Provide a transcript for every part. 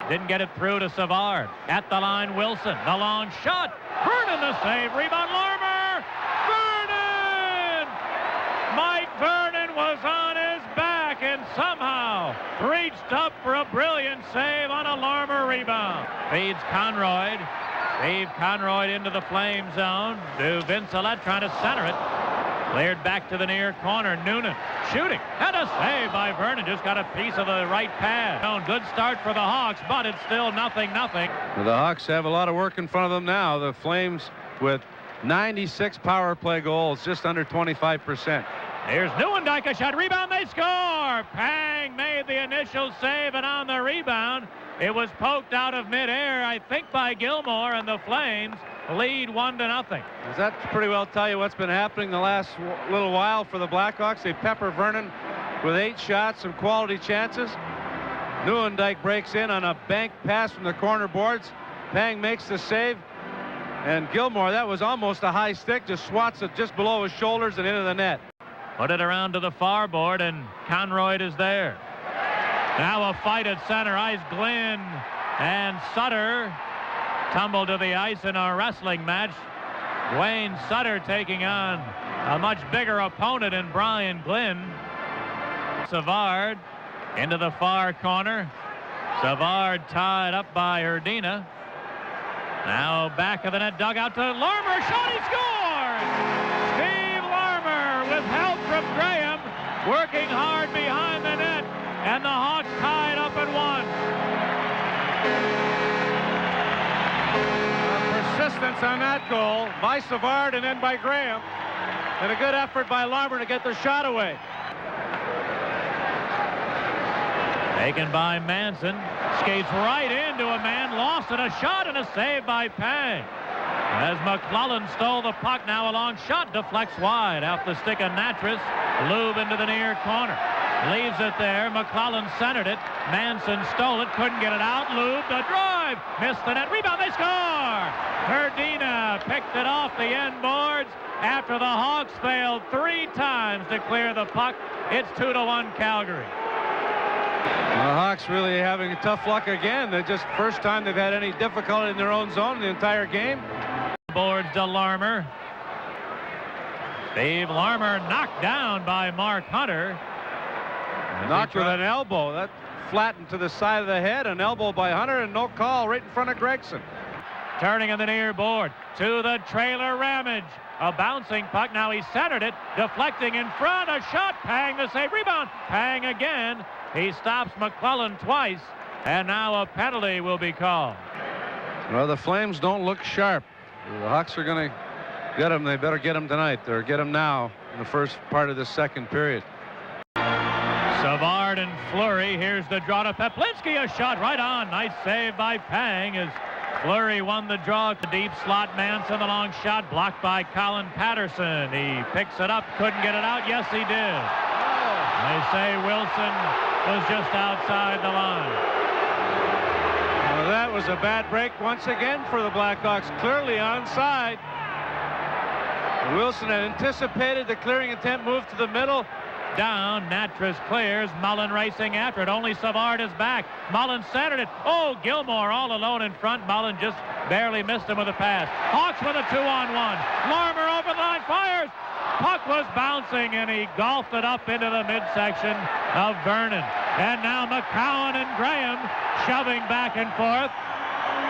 Didn't get it through to Savard. At the line, Wilson. The long shot. Vernon the save. Rebound, Larmer. Vernon! Mike Vernon was on his back and somehow reached up for a brilliant save on a Larmer rebound. Feeds Conroy. Steve Conroy into the flame zone. To Vincelette trying to center it. Cleared back to the near corner. Noonan shooting. And a save by Vernon. Just got a piece of the right pad. Good start for the Hawks, but it's still 0-0. The Hawks have a lot of work in front of them now. The Flames with 96 power play goals, just under 25%. Here's Nieuwendyk, a shot. Rebound, they score. Pang made the initial save, and on the rebound, it was poked out of midair, I think, by Gilmore, and the Flames lead 1-0. Does that pretty well tell you what's been happening the last little while for the Blackhawks? They pepper Vernon with 8 shots, some quality chances. Nieuwendyk breaks in on a bank pass from the corner boards. Pang makes the save. And Gilmore, that was almost a high stick, just swats it just below his shoulders and into the net. Put it around to the far board, and Conroy is there. Now a fight at center ice. Glynn and Sutter tumble to the ice in a wrestling match. Dwayne Sutter taking on a much bigger opponent in Brian Glynn. Savard into the far corner. Savard tied up by Erdina. Now back of the net, dugout to Larmer. Shot, he scores! Steve Larmer with help from Graham, working hard behind the net, and the Hawks tied up at 1. Persistence on that goal by Savard and then by Graham, and a good effort by Larmer to get the shot away. Taken by Manson, skates right into a man, lost it, a shot and a save by Pang. As McClellan stole the puck, now a long shot deflects wide off the stick of Natras. Lube into the near corner. Leaves it there. McClellan centered it. Manson stole it, couldn't get it out. Lube, the drive, missed the net. Rebound, they score! Erdina picked it off the end boards after the Hawks failed 3 times to clear the puck. It's 2-1 Calgary. The Hawks really having tough luck again. They're just first time they've had any difficulty in their own zone in the entire game. Boards to Larmer. Steve Larmer knocked down by Mark Hunter. Knocked with an elbow. That flattened to the side of the head. An elbow by Hunter and no call right in front of Gregson. Turning in the near board to the trailer Ramage. A bouncing puck. Now he centered it. Deflecting in front. A shot. Pang the save. Rebound. Pang again. He stops McClellan twice. And now a penalty will be called. Well, the Flames don't look sharp. The Hawks are going to get them. They better get them tonight, or get them now in the first part of the second period. Savard and Fleury. Here's the draw to Peplinski. A shot right on. Nice save by Pang as Fleury won the draw. The deep slot. Manson, the long shot blocked by Colin Patterson. He picks it up. Couldn't get it out. Yes, he did. They say Wilson was just outside the line. Well, that was a bad break once again for the Blackhawks. Clearly onside. Wilson had anticipated the clearing attempt, moved to the middle. Down, Natras clears. Mullen racing after it. Only Savard is back. Mullen centered it. Oh, Gilmore all alone in front. Mullen just barely missed him with a pass. Hawks with a 2-on-1. Larmer over the line, fires. Puck was bouncing, and he golfed it up into the midsection of Vernon. And now McCowan and Graham shoving back and forth.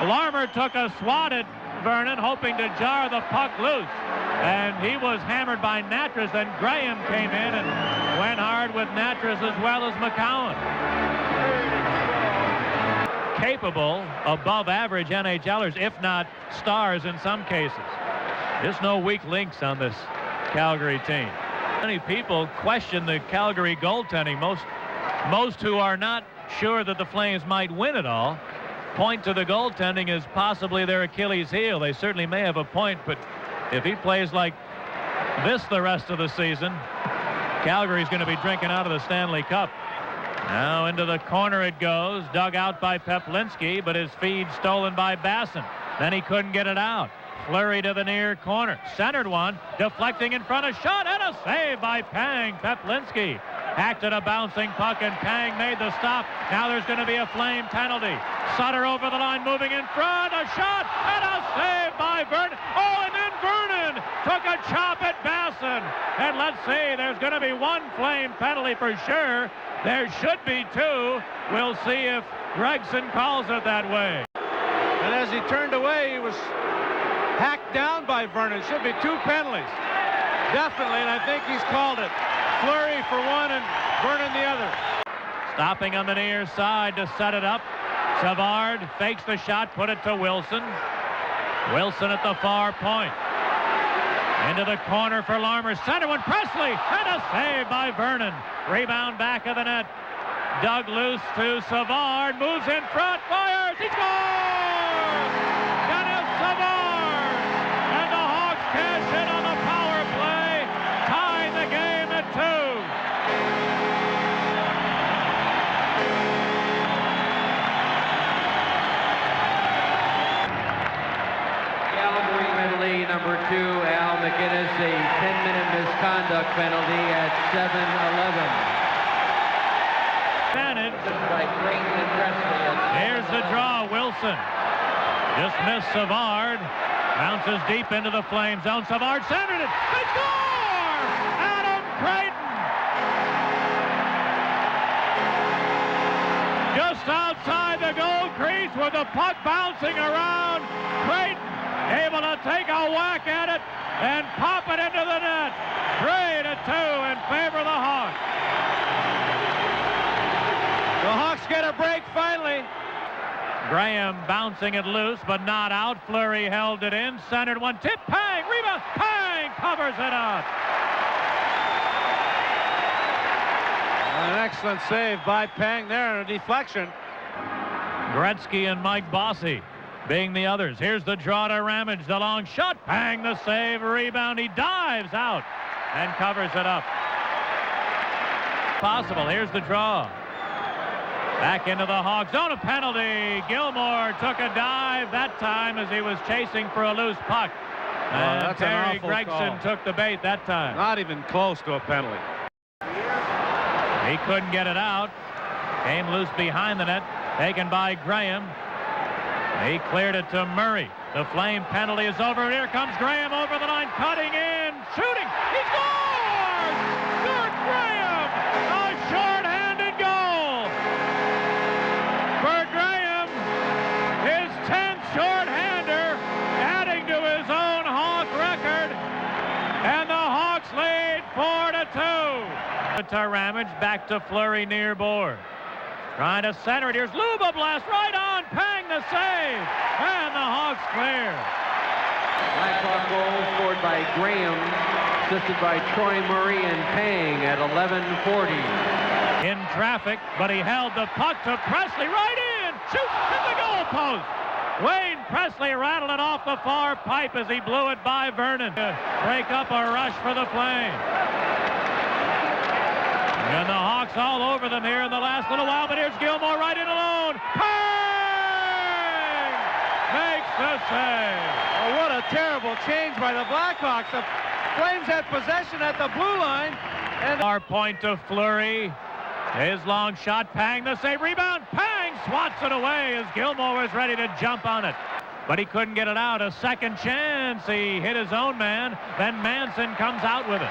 Larmer took a swat at Vernon, hoping to jar the puck loose. And he was hammered by Natras, and Graham came in and went hard with Natras as well as McCowan. Capable, above average NHLers, if not stars in some cases. There's no weak links on this Calgary team. Many people question the Calgary goaltending. Most who are not sure that the Flames might win it all point to the goaltending as possibly their Achilles heel. They certainly may have a point, but if he plays like this the rest of the season, Calgary's going to be drinking out of the Stanley Cup. Now into the corner it goes, dug out by Peplinski, but his feed stolen by Basson. Then he couldn't get it out. Fleury to the near corner, centered one, deflecting in front, a shot and a save by Pang. Peplinski Acted a bouncing puck, and Pang made the stop. Now there's going to be a Flame penalty. Sutter over the line, moving in front. A shot, and a save by Vernon. Oh, and then Vernon took a chop at Basson. And let's see, there's going to be one Flame penalty for sure. There should be two. We'll see if Gregson calls it that way. And as he turned away, he was hacked down by Vernon. Should be two penalties. Definitely, and I think he's called it. Fleury for one and Vernon the other. Stopping on the near side to set it up. Savard fakes the shot, put it to Wilson. Wilson at the far point. Into the corner for Larmer. Center one, Presley, and a save by Vernon. Rebound back of the net. Dug loose to Savard, moves in front, fires, he scores! Dennis Savard! And the Hawks cash in on the power play, tying the game at 2. Calgary penalty number 2, Al McInnes, a 10-minute misconduct penalty at 7:11. Here's the draw, Wilson. Just missed Savard. Bounces deep into the Flame zone. Savard centered it. They score! Adam Creighton! Just outside the goal crease with the puck bouncing around. Creighton able to take a whack at it and pop it into the net. 3-2 in favor of the Hawks. The Hawks get a break finally. Graham bouncing it loose, but not out. Fleury held it in. Centered one. Tip. Pang. Rebound. Pang covers it up. An excellent save by Pang there, and a deflection. Gretzky and Mike Bossy being the others. Here's the draw to Ramage. The long shot. Pang the save. Rebound. He dives out and covers it up. Possible. Here's the draw. Back into the Hawks zone. A penalty. Gilmore took a dive that time as he was chasing for a loose puck. And Terry Gregson took the bait that time. Not even close to a penalty. He couldn't get it out. Came loose behind the net. Taken by Graham. He cleared it to Murray. The Flame penalty is over. Here comes Graham over the line, cutting in, shooting. He scores! Good Graham! A short-handed goal for Graham. His 10th short-hander, adding to his own Hawk record. And the Hawks lead 4-2. To Ramage, back to Fleury near board. Trying to center it. Here's Luba blast right on. Pang the save. And the Hawks clear. Blackhawk goal scored by Graham, assisted by Troy Murray and Pang at 11:40. In traffic, but he held the puck to Presley right in. Shoot at the goal post. Wayne Presley rattled it off the far pipe as he blew it by Vernon to break up a rush for the Flame. And the Hawks all over them here in the last little while, but here's Gilmore right in alone. Pang! Makes the save. Oh, what a terrible change by the Blackhawks. The Flames had possession at the blue line. And our point to Fleury. His long shot, Pang the save. Rebound, Pang swats it away as Gilmore was ready to jump on it. But he couldn't get it out. A second chance. He hit his own man. Then Manson comes out with it.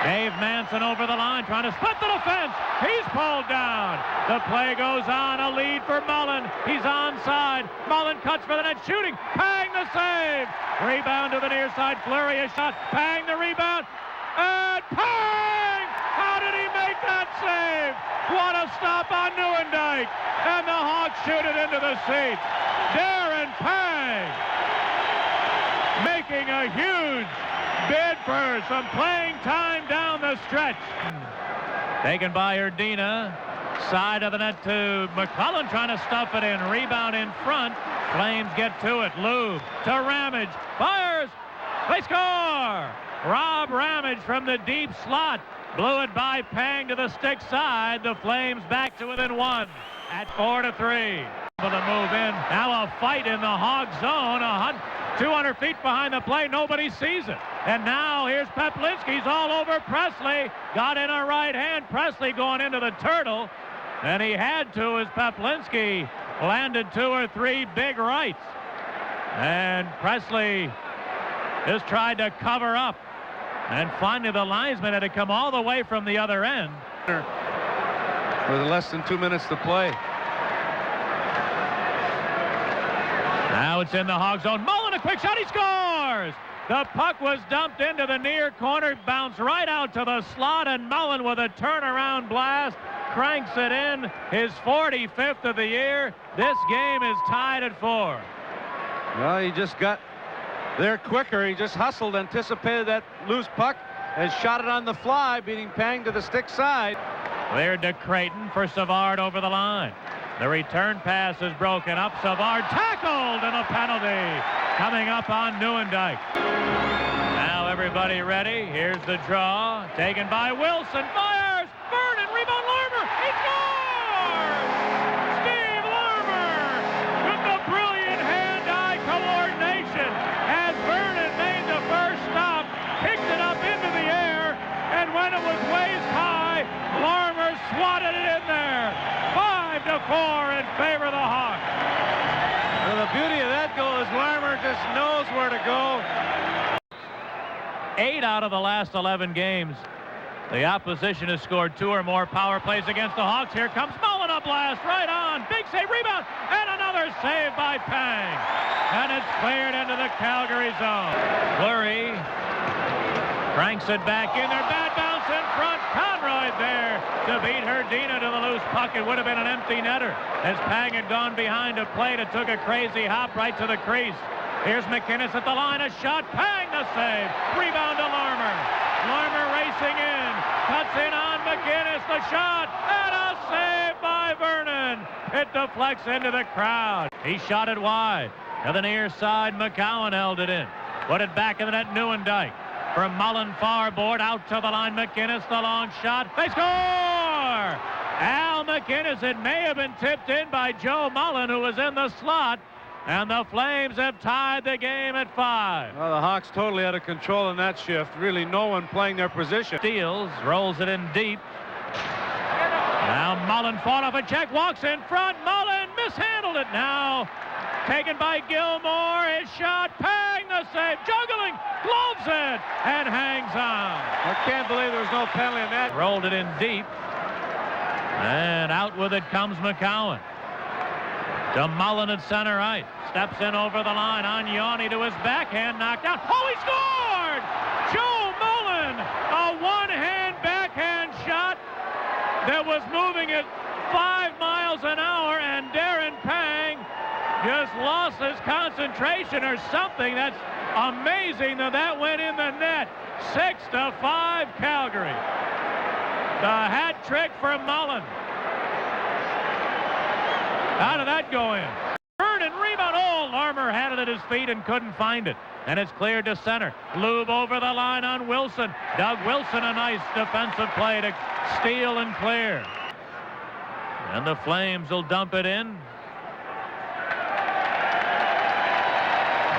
Dave Manson over the line, trying to split the defense. He's pulled down. The play goes on. A lead for Mullen. He's onside. Mullen cuts for the net, shooting. Pang the save. Rebound to the near side. Fleury a shot. Pang the rebound. And Pang! How did he make that save? What a stop on Neuendijk. And the Hawks shoot it into the seats. Darren Pang making a huge bid for some playing time down the stretch. Taken by Erdina. Side of the net to McClellan, trying to stuff it in. Rebound in front. Flames get to it. Lube to Ramage. Fires. They score. Rob Ramage from the deep slot. Blew it by Pang to the stick side. The Flames back to within one at 4-3. For the move in. Now a fight in the Hawk zone. 200 feet behind the play. Nobody sees it. And now here's Peplinski's all over Presley. Got in a right hand. Presley going into the turtle. And he had to as Peplinski landed 2 or 3 big rights. And Presley just tried to cover up. And finally the linesman had to come all the way from the other end. With less than 2 minutes to play. Now it's in the Hog zone. Mullen, a quick shot. He scores! The puck was dumped into the near corner, bounced right out to the slot, and Mullen with a turnaround blast cranks it in. His 45th of the year. This game is tied at 4. Well, he just got there quicker. He just hustled, anticipated that loose puck, and shot it on the fly, beating Pang to the stick side. Cleared to Creighton for Savard over the line. The return pass is broken up. Savard tackled, and a penalty coming up on Nieuwendyk. Now everybody ready. Here's the draw. Taken by Wilson. Fires! Vernon, rebound Larmer. He scores! Steve Larmer with the brilliant hand-eye coordination as Vernon made the first stop, kicked it up into the air, and when it was waist high, Larmer swatted it in there. 5-4 in favor of the Hawks. Well, the beauty of that goal is Larmer just knows where to go. 8 out of the last 11 games, the opposition has scored 2 or more power plays against the Hawks. Here comes Mullen, a blast right on. Big save, rebound, and another save by Pang. And it's cleared into the Calgary zone. Fleury cranks it back in there. Bad bounce in front. Conroy there to beat Herdina to the loose puck. It would have been an empty netter as Pang had gone behind a plate. It took a crazy hop right to the crease. Here's McInnes at the line. A shot. Pang the save. Rebound to Larmer. Larmer racing in. Cuts in on McInnes. The shot. And a save by Vernon. It deflects into the crowd. He shot it wide. To the near side. McCowan held it in. Put it back in the net. Nieuwendyk. From Mullen, far board, out to the line. McInnes, the long shot. They score! Al McInnes. It may have been tipped in by Joe Mullen, who was in the slot. And the Flames have tied the game at 5. Well, the Hawks totally out of control in that shift. Really no one playing their position. Steals, rolls it in deep. Now Mullen fought off a check, walks in front. Mullen mishandled it now. Taken by Gilmore. His shot. Pang the save. Juggling. Gloves it. And hangs on. I can't believe there was no penalty in that. Rolled it in deep. And out with it comes McCowan. To Mullen at center ice. Steps in over the line. On Yanni to his backhand. Knocked out. Oh, he scored! Joe Mullen. A one-hand backhand shot that was moving at 5 miles an hour. And Darren Pang just lost his concentration or something. That's amazing that went in the net. 6-5 Calgary. The hat trick for Mullen. How did that go in? Vernon rebound. Oh, Larmer had it at his feet and couldn't find it. And it's cleared to center. Lube over the line on Wilson. Doug Wilson, a nice defensive play to steal and clear. And the Flames will dump it in.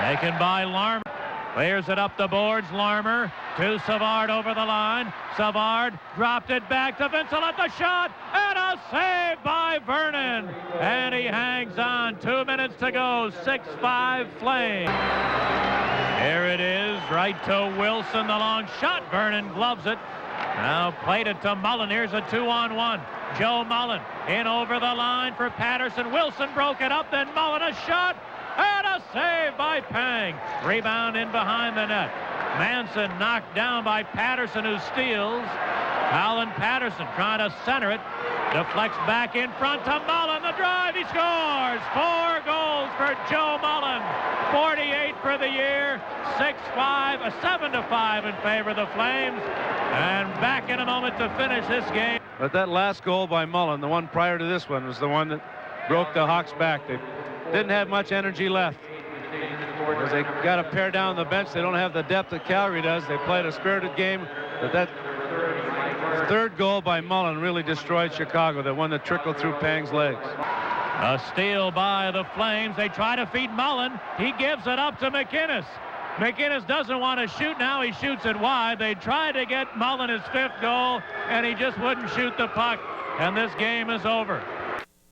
Taken by Larmer. Clears it up the boards. Larmer to Savard over the line. Savard dropped it back to Vincent at the shot. And a save by Vernon. And he hangs on. 2 minutes to go. 6-5 Flames. Here it is. Right to Wilson. The long shot. Vernon gloves it. Now played it to Mullen. Here's a 2-on-1. Joe Mullen in over the line for Patterson. Wilson broke it up. Then Mullen a shot. And a save by Pang. Rebound in behind the net. Manson knocked down by Patterson, who steals. Alan Patterson trying to center it. Deflects back in front to Mullen. The drive. He scores. 4 goals for Joe Mullen. 48 for the year. 6-5, 7-5 in favor of the Flames. And back in a moment to finish this game. But that last goal by Mullen, the one prior to this one, was the one that broke the Hawks back. They didn't have much energy left. Because they got to pare down the bench. They don't have the depth that Calgary does. They played a spirited game. But that third goal by Mullen really destroyed Chicago, the one that trickled through Pang's legs. A steal by the Flames. They try to feed Mullen. He gives it up to McInnes. McInnes doesn't want to shoot now. He shoots it wide. They tried to get Mullen his 5th goal, and he just wouldn't shoot the puck. And this game is over.